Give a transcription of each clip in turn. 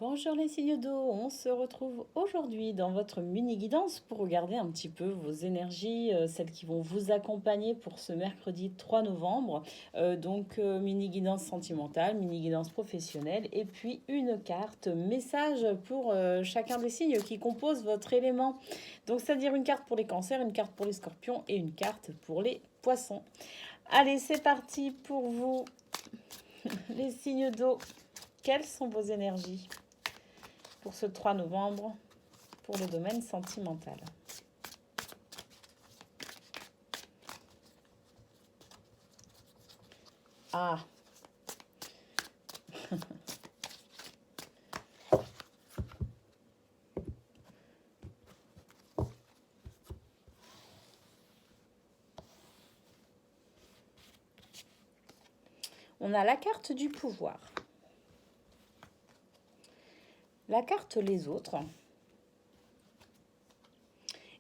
Bonjour les signes d'eau, on se retrouve aujourd'hui dans votre mini guidance pour regarder un petit peu vos énergies, celles qui vont vous accompagner pour ce mercredi 3 novembre. Mini guidance sentimentale, mini guidance professionnelle et puis une carte message pour chacun des signes qui composent votre élément. Donc c'est-à-dire une carte pour les cancers, une carte pour les scorpions et une carte pour les poissons. Allez, c'est parti pour vous les signes d'eau. Quelles sont vos énergies pour ce 3 novembre, pour le domaine sentimental? Ah, on a la carte du pouvoir, la carte les autres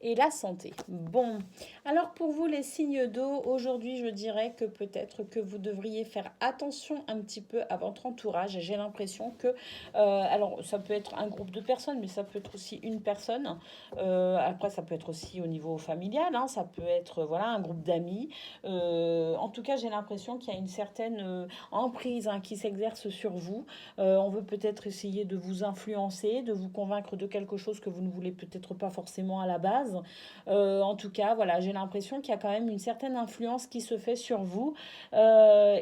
et la santé. Bon, alors pour vous les signes d'eau, aujourd'hui je dirais que peut-être que vous devriez faire attention un petit peu à votre entourage. J'ai l'impression que, alors ça peut être un groupe de personnes, mais ça peut être aussi une personne. Après ça peut être aussi au niveau familial, hein, ça peut être voilà un groupe d'amis. En tout cas j'ai l'impression qu'il y a une certaine emprise qui s'exerce sur vous. On veut peut-être essayer de vous influencer, de vous convaincre de quelque chose que vous ne voulez peut-être pas forcément à la base. En tout cas, voilà, j'ai l'impression qu'il y a quand même une certaine influence qui se fait sur vous. Moi,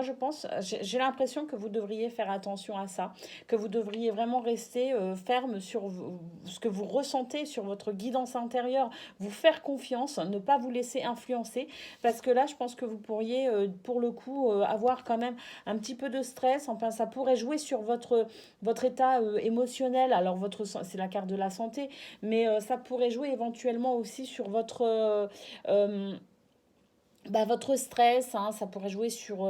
je pense, j'ai l'impression que vous devriez faire attention à ça, que vous devriez vraiment rester ferme sur ce que vous ressentez, sur votre guidance intérieure, vous faire confiance, ne pas vous laisser influencer, parce que là, je pense que vous pourriez, pour le coup, avoir quand même un petit peu de stress. Enfin, ça pourrait jouer sur votre état émotionnel. Alors, c'est la carte de la santé, mais ça pourrait jouer éventuellement aussi sur euh, votre stress, hein, ça pourrait jouer sur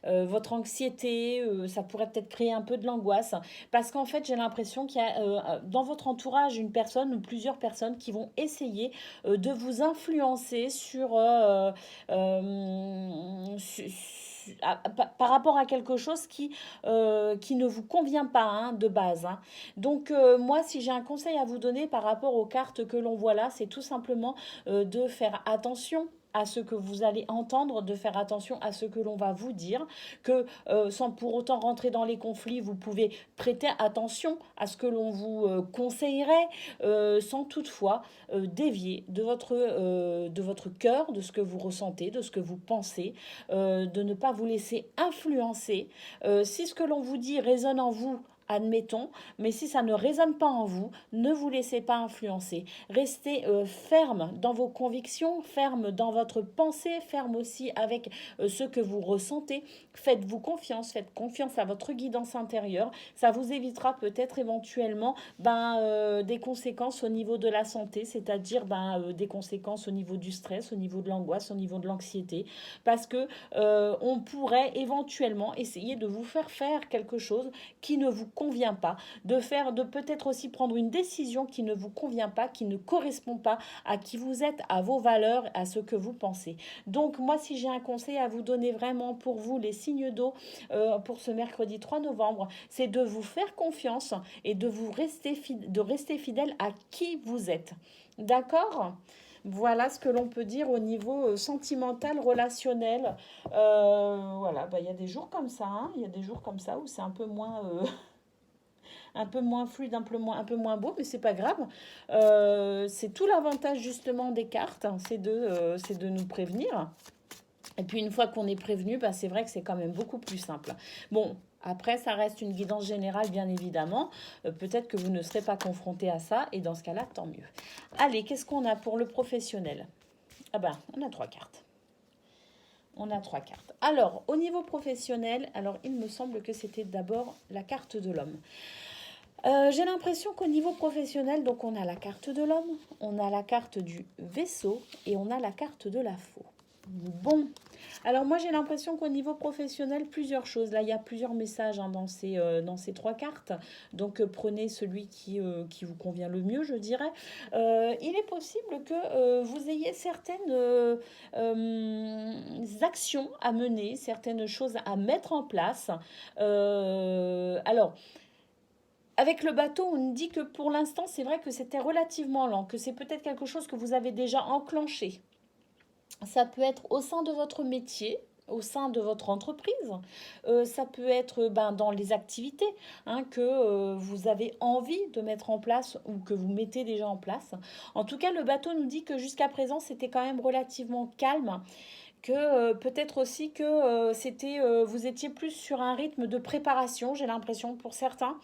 votre anxiété, ça pourrait peut-être créer un peu de l'angoisse. Parce qu'en fait, j'ai l'impression qu'il y a dans votre entourage une personne ou plusieurs personnes qui vont essayer de vous influencer par rapport à quelque chose qui ne vous convient pas, hein, de base, hein. Donc moi, si j'ai un conseil à vous donner par rapport aux cartes que l'on voit là, c'est tout simplement de faire attention à ce que vous allez entendre, de faire attention à ce que l'on va vous dire, que sans pour autant rentrer dans les conflits, vous pouvez prêter attention à ce que l'on vous conseillerait, sans toutefois dévier de votre cœur, de ce que vous ressentez, de ce que vous pensez, de ne pas vous laisser influencer. Si ce que l'on vous dit résonne en vous, admettons, mais si ça ne résonne pas en vous, ne vous laissez pas influencer. Restez ferme dans vos convictions, ferme dans votre pensée, ferme aussi avec ce que vous ressentez. Faites-vous confiance, faites confiance à votre guidance intérieure. Ça vous évitera peut-être éventuellement des conséquences au niveau de la santé, c'est-à-dire des conséquences au niveau du stress, au niveau de l'angoisse, au niveau de l'anxiété, parce que on pourrait éventuellement essayer de vous faire quelque chose qui ne vous convient pas, de peut-être aussi prendre une décision qui ne vous convient pas, qui ne correspond pas à qui vous êtes, à vos valeurs, à ce que vous pensez. Donc moi, si j'ai un conseil à vous donner vraiment pour vous, les signes d'eau, pour ce mercredi 3 novembre, c'est de vous faire confiance et de rester fidèle à qui vous êtes. D'accord? Voilà ce que l'on peut dire au niveau sentimental, relationnel. Voilà, il y a des jours comme ça, hein, il y a des jours comme ça où c'est un peu moins fluide, un peu moins beau, mais c'est pas grave. C'est tout l'avantage justement des cartes, hein, c'est de nous prévenir. Et puis une fois qu'on est prévenu, c'est vrai que c'est quand même beaucoup plus simple. Bon, après, ça reste une guidance générale, bien évidemment. Peut-être que vous ne serez pas confronté à ça, et dans ce cas-là, tant mieux. Allez, qu'est-ce qu'on a pour le professionnel? Ah ben, on a trois cartes. On a trois cartes. Alors, au niveau professionnel, alors il me semble que c'était d'abord la carte de l'homme. J'ai l'impression qu'au niveau professionnel, donc on a la carte de l'homme, on a la carte du vaisseau et on a la carte de la faux. Bon, alors moi j'ai l'impression qu'au niveau professionnel, plusieurs choses. Là, il y a plusieurs messages hein, dans ces trois cartes. Donc prenez celui qui vous convient le mieux, je dirais. Il est possible que vous ayez certaines actions à mener, certaines choses à mettre en place. Alors, avec le bateau, on nous dit que pour l'instant, c'est vrai que c'était relativement lent, que c'est peut-être quelque chose que vous avez déjà enclenché. Ça peut être au sein de votre métier, au sein de votre entreprise. Ça peut être ben, dans les activités hein, que vous avez envie de mettre en place ou que vous mettez déjà en place. En tout cas, le bateau nous dit que jusqu'à présent, c'était quand même relativement calme, que peut-être aussi que vous étiez plus sur un rythme de préparation, j'ai l'impression pour certains,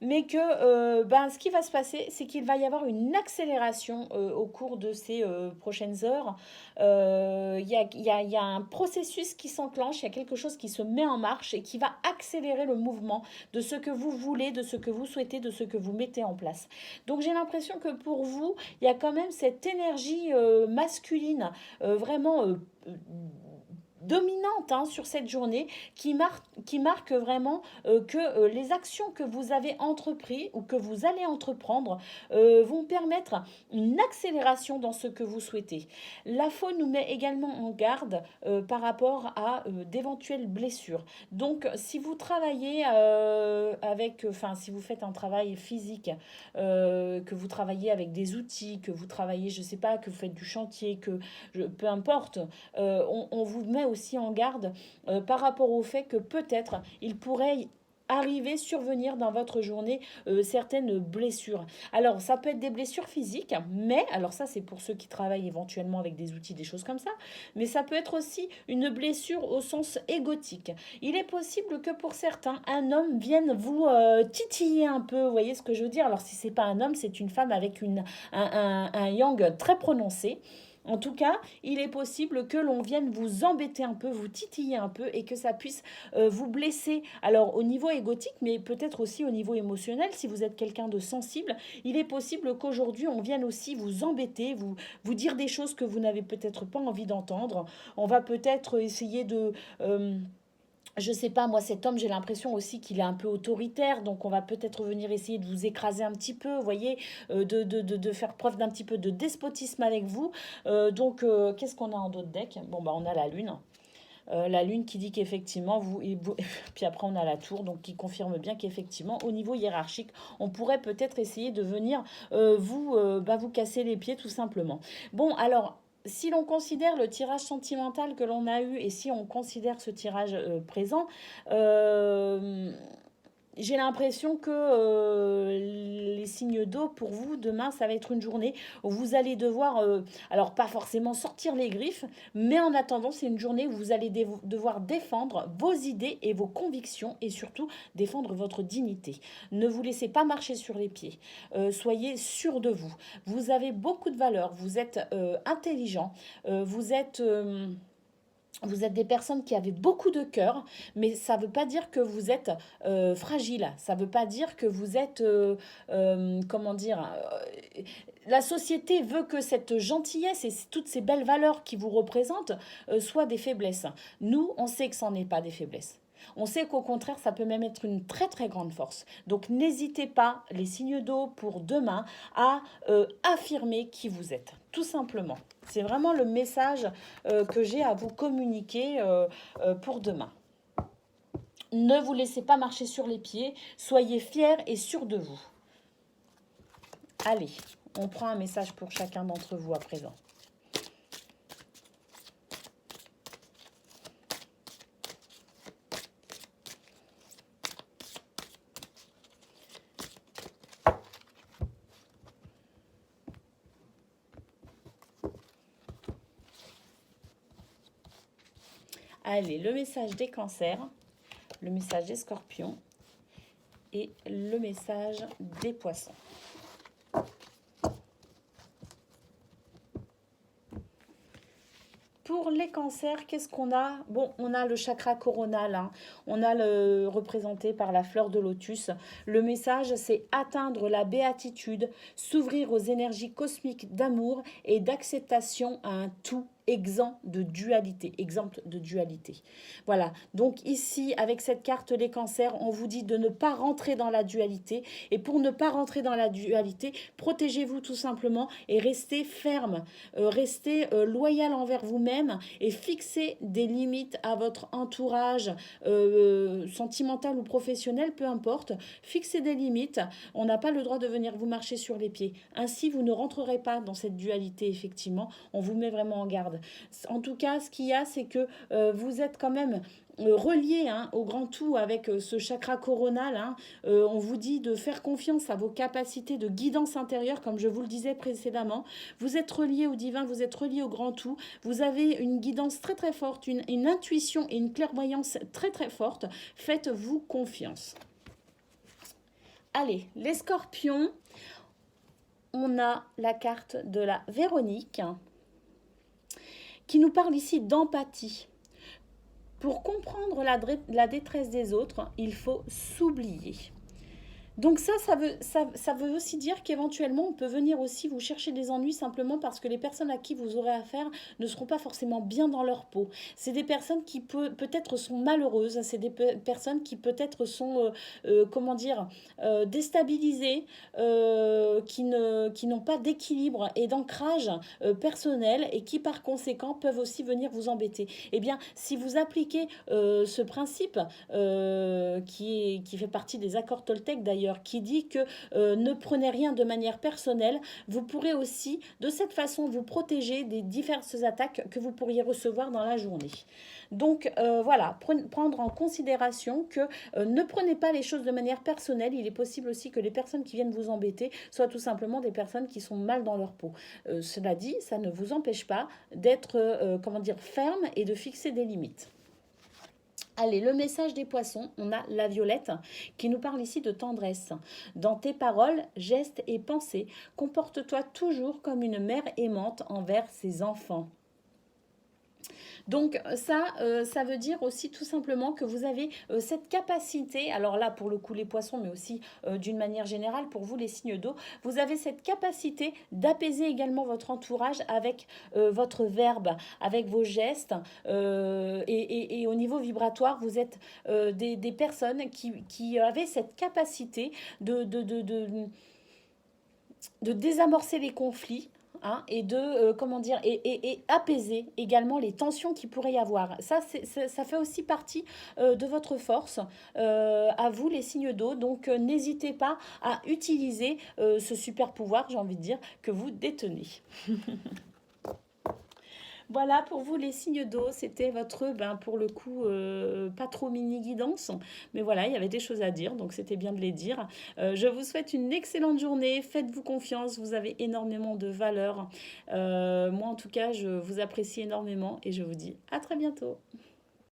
mais que ben, ce qui va se passer, c'est qu'il va y avoir une accélération au cours de ces prochaines heures. Il y a un processus qui s'enclenche, il y a quelque chose qui se met en marche et qui va accélérer le mouvement de ce que vous voulez, de ce que vous souhaitez, de ce que vous mettez en place. Donc j'ai l'impression que pour vous, il y a quand même cette énergie masculine vraiment dominante hein, sur cette journée qui marque vraiment que les actions que vous avez entreprises ou que vous allez entreprendre vont permettre une accélération dans ce que vous souhaitez. La faune nous met également en garde par rapport à d'éventuelles blessures. Donc si vous travaillez enfin si vous faites un travail physique, que vous travaillez avec des outils, que vous travaillez, je sais pas, que vous faites du chantier, peu importe, on vous met aussi en garde par rapport au fait que peut-être il pourrait arriver, survenir dans votre journée certaines blessures. Alors, ça peut être des blessures physiques, mais, alors ça c'est pour ceux qui travaillent éventuellement avec des outils, des choses comme ça, mais ça peut être aussi une blessure au sens égotique. Il est possible que pour certains, un homme vienne vous titiller un peu, vous voyez ce que je veux dire? Alors, si c'est pas un homme, c'est une femme avec un yang très prononcé. En tout cas, il est possible que l'on vienne vous embêter un peu, vous titiller un peu et que ça puisse vous blesser. Alors au niveau égotique, mais peut-être aussi au niveau émotionnel, si vous êtes quelqu'un de sensible, il est possible qu'aujourd'hui on vienne aussi vous embêter, vous dire des choses que vous n'avez peut-être pas envie d'entendre. On va peut-être essayer de... je sais pas, moi cet homme, j'ai l'impression aussi qu'il est un peu autoritaire, donc on va peut-être venir essayer de vous écraser un petit peu, vous voyez, de faire preuve d'un petit peu de despotisme avec vous. Qu'est-ce qu'on a en d'autres decks? Bon, bah on a la lune. La lune qui dit qu'effectivement, puis après on a la tour, donc qui confirme bien qu'effectivement, au niveau hiérarchique, on pourrait peut-être essayer de venir vous casser les pieds tout simplement. Bon, alors, si l'on considère le tirage sentimental que l'on a eu et si on considère ce tirage présent, euh, j'ai l'impression que les signes d'eau, pour vous, demain, ça va être une journée où vous allez devoir, alors pas forcément sortir les griffes, mais en attendant, c'est une journée où vous allez devoir défendre vos idées et vos convictions et surtout défendre votre dignité. Ne vous laissez pas marcher sur les pieds. Soyez sûr de vous. Vous avez beaucoup de valeur, vous êtes intelligent, vous êtes des personnes qui avaient beaucoup de cœur, mais ça ne veut pas dire que vous êtes fragile. Ça ne veut pas dire que vous êtes, comment dire, la société veut que cette gentillesse et toutes ces belles valeurs qui vous représentent soient des faiblesses. Nous, on sait que ce n'est pas des faiblesses. On sait qu'au contraire, ça peut même être une très très grande force. Donc n'hésitez pas, les signes d'eau pour demain, à affirmer qui vous êtes, tout simplement. C'est vraiment le message que j'ai à vous communiquer pour demain. Ne vous laissez pas marcher sur les pieds, soyez fiers et sûrs de vous. Allez, on prend un message pour chacun d'entre vous à présent. Allez, le message des cancers, le message des scorpions et le message des poissons. Pour les cancers, qu'est-ce qu'on a? Bon, on a le chakra coronal, hein. On a le représenté par la fleur de lotus. Le message, c'est atteindre la béatitude, s'ouvrir aux énergies cosmiques d'amour et d'acceptation à un tout exempt de dualité, exemple de dualité. Voilà, donc ici, avec cette carte les cancers, on vous dit de ne pas rentrer dans la dualité. Et pour ne pas rentrer dans la dualité, protégez-vous tout simplement et restez ferme, restez loyal envers vous-même et fixez des limites à votre entourage sentimental ou professionnel, peu importe. Fixez des limites. On n'a pas le droit de venir vous marcher sur les pieds. Ainsi, vous ne rentrerez pas dans cette dualité, effectivement. On vous met vraiment en garde. En tout cas, ce qu'il y a, c'est que vous êtes quand même relié au grand tout avec ce chakra coronal. On vous dit de faire confiance à vos capacités de guidance intérieure, comme je vous le disais précédemment. Vous êtes relié au divin, vous êtes relié au grand tout. Vous avez une guidance très très forte, une intuition et une clairvoyance très très forte. Faites-vous confiance. Allez, les scorpions, on a la carte de la Véronique qui nous parle ici d'empathie. Pour comprendre la détresse des autres, il faut s'oublier. Donc ça veut aussi dire qu'éventuellement, on peut venir aussi vous chercher des ennuis simplement parce que les personnes à qui vous aurez affaire ne seront pas forcément bien dans leur peau. C'est des personnes qui peut-être sont malheureuses, c'est des personnes qui peut-être sont, comment dire, déstabilisées, qui n'ont pas d'équilibre et d'ancrage personnel et qui par conséquent peuvent aussi venir vous embêter. Eh bien, si vous appliquez ce principe qui fait partie des accords Toltec d'ailleurs, qui dit que ne prenez rien de manière personnelle, vous pourrez aussi de cette façon vous protéger des diverses attaques que vous pourriez recevoir dans la journée. Donc voilà, prendre en considération que ne prenez pas les choses de manière personnelle. Il est possible aussi que les personnes qui viennent vous embêter soient tout simplement des personnes qui sont mal dans leur peau. Cela dit, ça ne vous empêche pas d'être, comment dire, ferme et de fixer des limites. Allez, le message des poissons, on a la violette qui nous parle ici de tendresse. Dans tes paroles, gestes et pensées, comporte-toi toujours comme une mère aimante envers ses enfants. Donc ça veut dire aussi tout simplement que vous avez cette capacité, alors là pour le coup les poissons, mais aussi d'une manière générale pour vous les signes d'eau, vous avez cette capacité d'apaiser également votre entourage avec votre verbe, avec vos gestes et au niveau vibratoire, vous êtes des personnes qui avaient cette capacité de désamorcer les conflits et de comment dire et apaiser également les tensions qu'il pourrait y avoir. Ça fait aussi partie de votre force à vous les signes d'eau. Donc n'hésitez pas à utiliser ce super pouvoir, j'ai envie de dire, que vous détenez. Voilà pour vous les signes d'eau, c'était votre, pour le coup, pas trop mini guidance, mais voilà, il y avait des choses à dire, donc c'était bien de les dire. Je vous souhaite une excellente journée, faites-vous confiance, vous avez énormément de valeur. Moi en tout cas, je vous apprécie énormément et je vous dis à très bientôt.